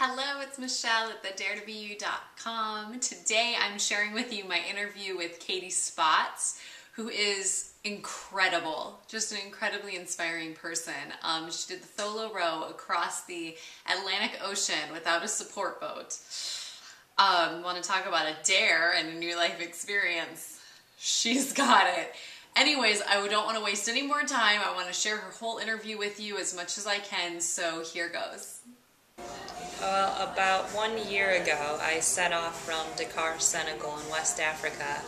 Hello, it's Michelle at thedaretobeyou.com. Today I'm sharing with you my interview with Katie Spotz, who is incredible, just an incredibly inspiring person. She did the solo row across the Atlantic Ocean without a support boat. Want to talk about a dare and a new life experience? She's got it. Anyways, I don't want to waste any more time. I want to share her whole interview with you as much as I can, so here goes. Well, about 1 year ago, I set off from Dakar, Senegal in West Africa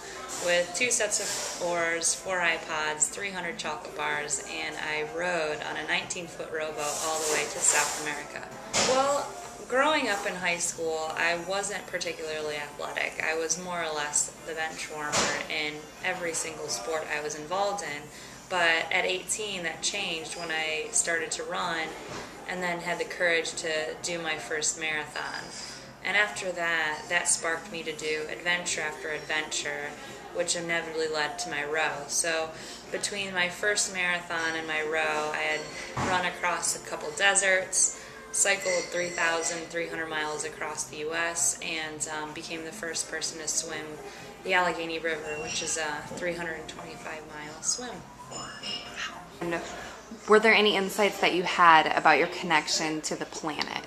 with 2 sets of oars, 4 iPods, 300 chocolate bars, and I rowed on a 19-foot rowboat all the way to South America. Well, growing up in high school, I wasn't particularly athletic. I was more or less the bench warmer in every single sport I was involved in. But at 18, that changed when I started to run and then had the courage to do my first marathon. And after that, that sparked me to do adventure after adventure, which inevitably led to my row. So between my first marathon and my row, I had run across a couple deserts, cycled 3,300 miles across the U.S., and became the first person to swim the Allegheny River, which is a 325-mile swim. And were there any insights that you had about your connection to the planet,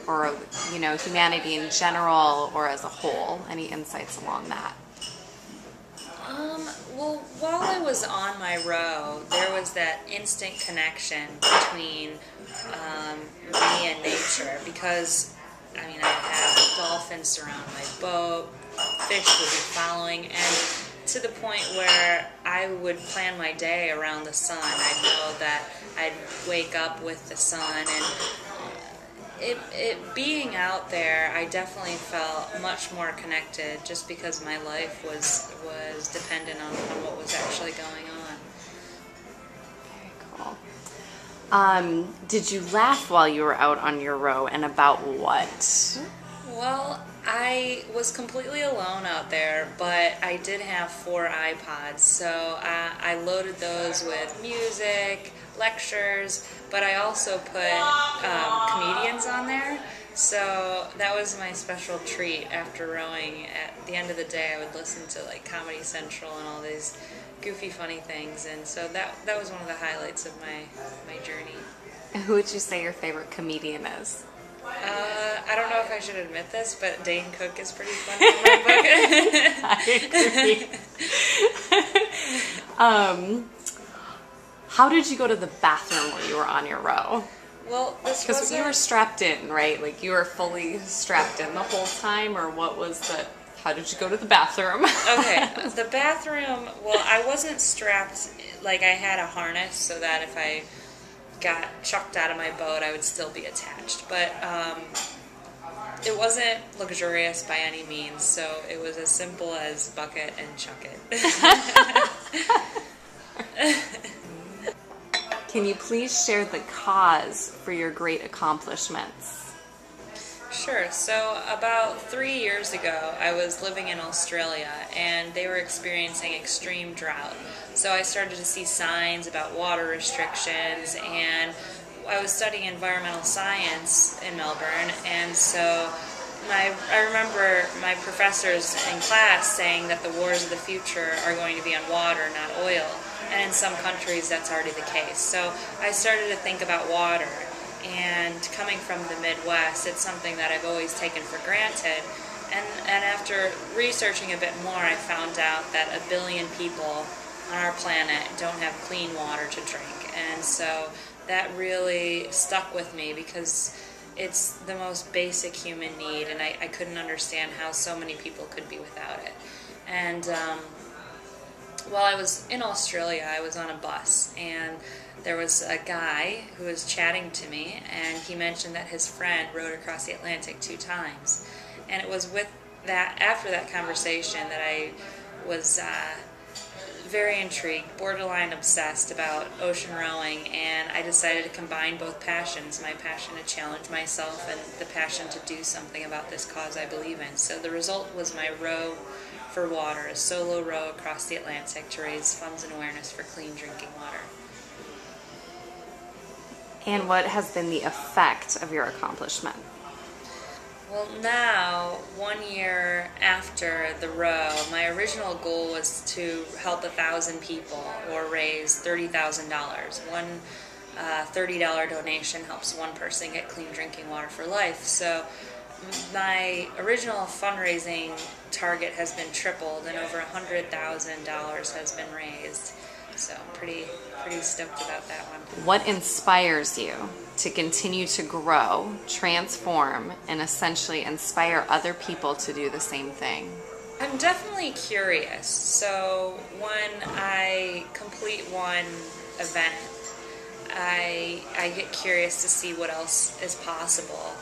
or humanity in general, or as a whole? Any insights along that? Well, while I was on my row, there was that instant connection between me and nature, because I have dolphins surround my boat, fish would be following, and to the point where I would plan my day around the sun. I'd know that I'd wake up with the sun, and it being out there, I definitely felt much more connected, just because my life was dependent on what was actually going on. Very cool. Did you laugh while you were out on your row, and about what? Well, I was completely alone out there, but I did have 4 iPods, so I loaded those with music, lectures, but I also put comedians on there, so that was my special treat after rowing. At the end of the day, I would listen to like Comedy Central and all these goofy, funny things, and so that was one of the highlights of my journey. And who would you say your favorite comedian is? I don't know if I should admit this, but Dane Cook is pretty funny in my book. I agree. How did you go to the bathroom while you were on your row? Well, because you were strapped in, right? Like you were fully strapped in the whole time, or what was the? How did you go to the bathroom? Okay, the bathroom. Well, I wasn't strapped. Like I had a harness so that if I got chucked out of my boat, I would still be attached. But it wasn't luxurious by any means, so it was as simple as bucket and chuck it. Can you please share the cause for your great accomplishments? Sure. So about 3 years ago, I was living in Australia, and they were experiencing extreme drought. So I started to see signs about water restrictions, and I was studying environmental science in Melbourne, and so I remember my professors in class saying that the wars of the future are going to be on water, not oil, and in some countries that's already the case. So I started to think about water, and coming from the Midwest, it's something that I've always taken for granted. And after researching a bit more, I found out that 1 billion people on our planet don't have clean water to drink. And so that really stuck with me, because it's the most basic human need, and I couldn't understand how so many people could be without it. And while I was in Australia, I was on a bus, and there was a guy who was chatting to me, and he mentioned that his friend rowed across the Atlantic 2 times. And it was with that, after that conversation, that I was very intrigued, borderline obsessed about ocean rowing, and I decided to combine both passions, my passion to challenge myself and the passion to do something about this cause I believe in. So the result was my Row for Water, a solo row across the Atlantic to raise funds and awareness for clean drinking water. And what has been the effect of your accomplishment? Well, now, 1 year after the row, my original goal was to help 1,000 people or raise $30,000. One $30 donation helps one person get clean drinking water for life. So my original fundraising target has been tripled, and over $100,000 has been raised. So I'm pretty stoked about that one. What inspires you to continue to grow, transform, and essentially inspire other people to do the same thing? I'm definitely curious. So when I complete one event, I get curious to see what else is possible.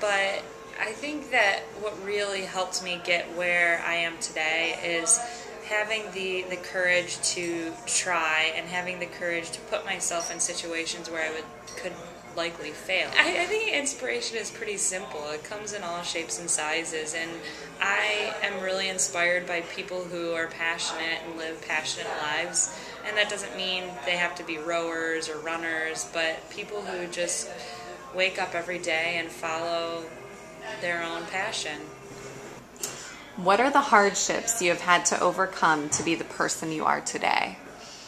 But I think that what really helped me get where I am today is having the courage to try and having the courage to put myself in situations where I could likely fail. I think inspiration is pretty simple. It comes in all shapes and sizes, and I am really inspired by people who are passionate and live passionate lives. And that doesn't mean they have to be rowers or runners, but people who just wake up every day and follow their own passion. What are the hardships you have had to overcome to be the person you are today?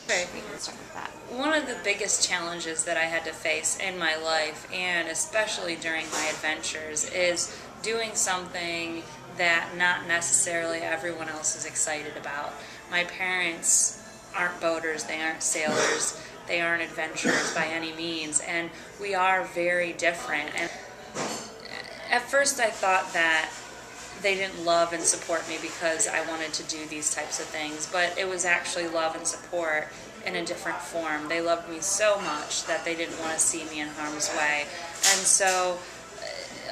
Okay. We can start with that. One of the biggest challenges that I had to face in my life, and especially during my adventures, is doing something that not necessarily everyone else is excited about. My parents aren't boaters, they aren't sailors, they aren't adventurers by any means, and we are very different. And at first I thought that they didn't love and support me because I wanted to do these types of things, but it was actually love and support in a different form. They loved me so much that they didn't want to see me in harm's way. And so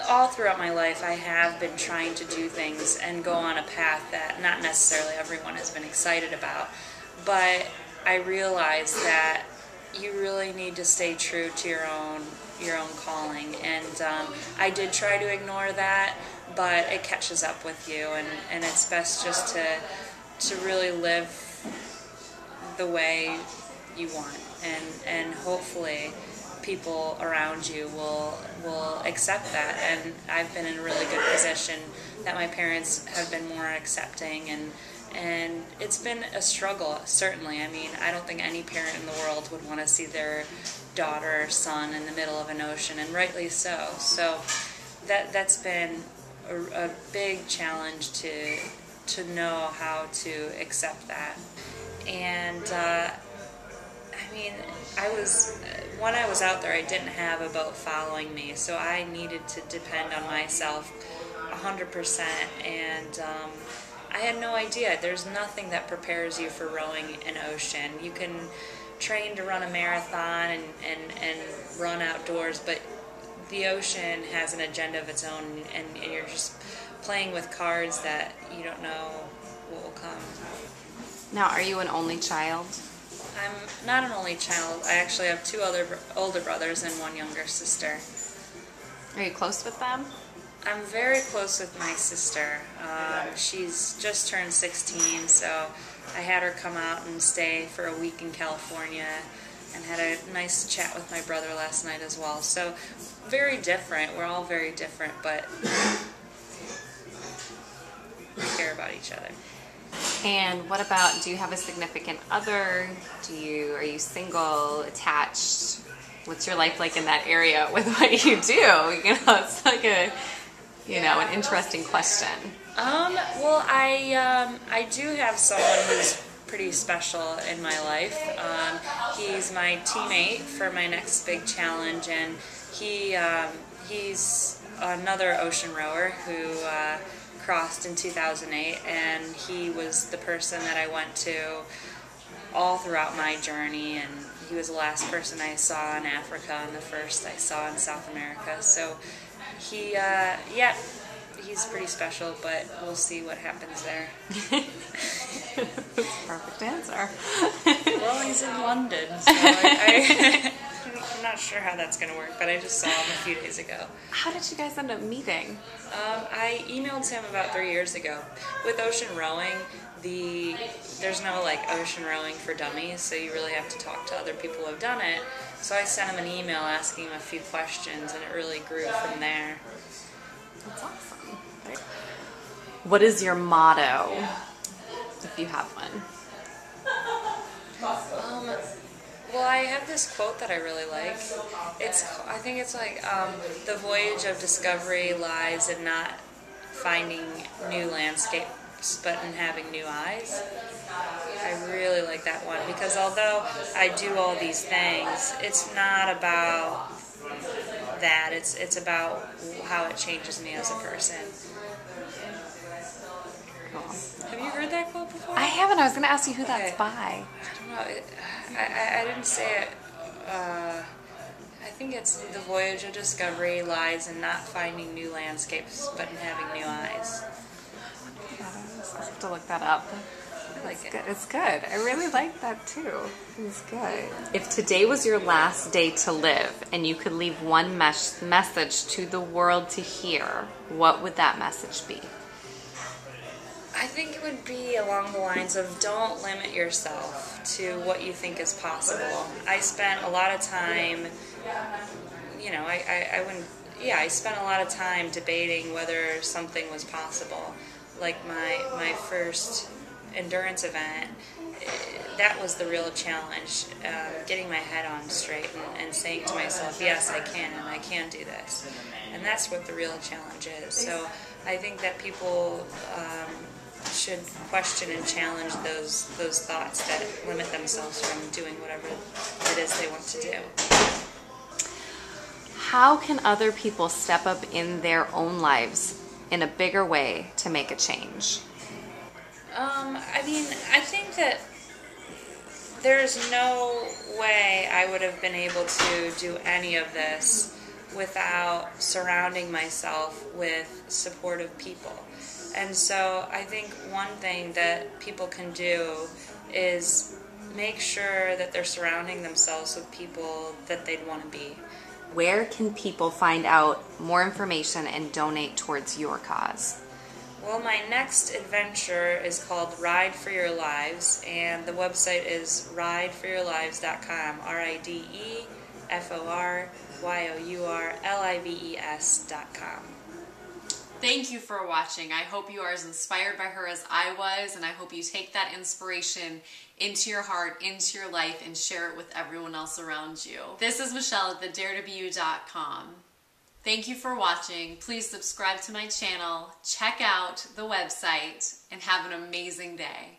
all throughout my life I have been trying to do things and go on a path that not necessarily everyone has been excited about, but I realized that you really need to stay true to your own calling, and I did try to ignore that, but it catches up with you, and it's best just to really live the way you want, and hopefully people around you will accept that. And I've been in a really good position that my parents have been more accepting, and it's been a struggle, certainly. I mean, I don't think any parent in the world would want to see their daughter or son in the middle of an ocean, and rightly so. So that's been a big challenge to know how to accept that. And I mean, when I was out there, I didn't have a boat following me, so I needed to depend on myself 100%, and I had no idea. There's nothing that prepares you for rowing an ocean. You can train to run a marathon and run outdoors, but the ocean has an agenda of its own, and you're just playing with cards that you don't know what will come. Now, are you an only child? I'm not an only child. I actually have two older brothers and one younger sister. Are you close with them? I'm very close with my sister. She's just turned 16, so I had her come out and stay for a week in California, and had a nice chat with my brother last night as well. So very different. We're all very different, but we care about each other. And what about, do you have a significant other? Are you single, attached? What's your life like in that area with what you do? It's like an interesting question. Well, I do have someone who's pretty special in my life. He's my teammate for my next big challenge, and he's another ocean rower who crossed in 2008, and he was the person that I went to all throughout my journey, and he was the last person I saw in Africa and the first I saw in South America. So he's pretty special, but we'll see what happens there. Perfect answer. Well, he's in London, so I'm not sure how that's going to work, but I just saw him a few days ago. How did you guys end up meeting? I emailed him about 3 years ago. With ocean rowing, there's no ocean rowing for dummies, so you really have to talk to other people who have done it. So I sent him an email asking him a few questions, and it really grew from there. That's awesome. What is your motto, if you have one? Well, I have this quote that I really like. I think it's like, the voyage of discovery lies in not finding new landscapes, but in having new eyes. I really like that one because although I do all these things, it's not about that. It's about how it changes me as a person. Have you heard that quote before? I haven't. I was going to ask you who that's by. I don't know. I didn't say it. I think it's the voyage of discovery lies in not finding new landscapes, but in having new eyes. I'll have to look that up. It's good. I really like that too. It's good. If today was your last day to live and you could leave one message to the world to hear, what would that message be? I think it would be along the lines of don't limit yourself to what you think is possible. I spent a lot of time, I spent a lot of time debating whether something was possible. Like my first endurance event, that was the real challenge, getting my head on straight and saying to myself, yes, I can, and I can do this. And that's what the real challenge is. So I think that people should question and challenge those thoughts that limit themselves from doing whatever it is they want to do. How can other people step up in their own lives in a bigger way to make a change? I think that there's no way I would have been able to do any of this without surrounding myself with supportive people. And so I think one thing that people can do is make sure that they're surrounding themselves with people that they'd want to be. Where can people find out more information and donate towards your cause? Well, my next adventure is called Ride for Your Lives, and the website is rideforyourlives.com, rideforyourlives.com. Thank you for watching. I hope you are as inspired by her as I was, and I hope you take that inspiration into your heart, into your life, and share it with everyone else around you. This is Michelle at thedaretobeyou.com. Thank you for watching. Please subscribe to my channel, check out the website, and have an amazing day.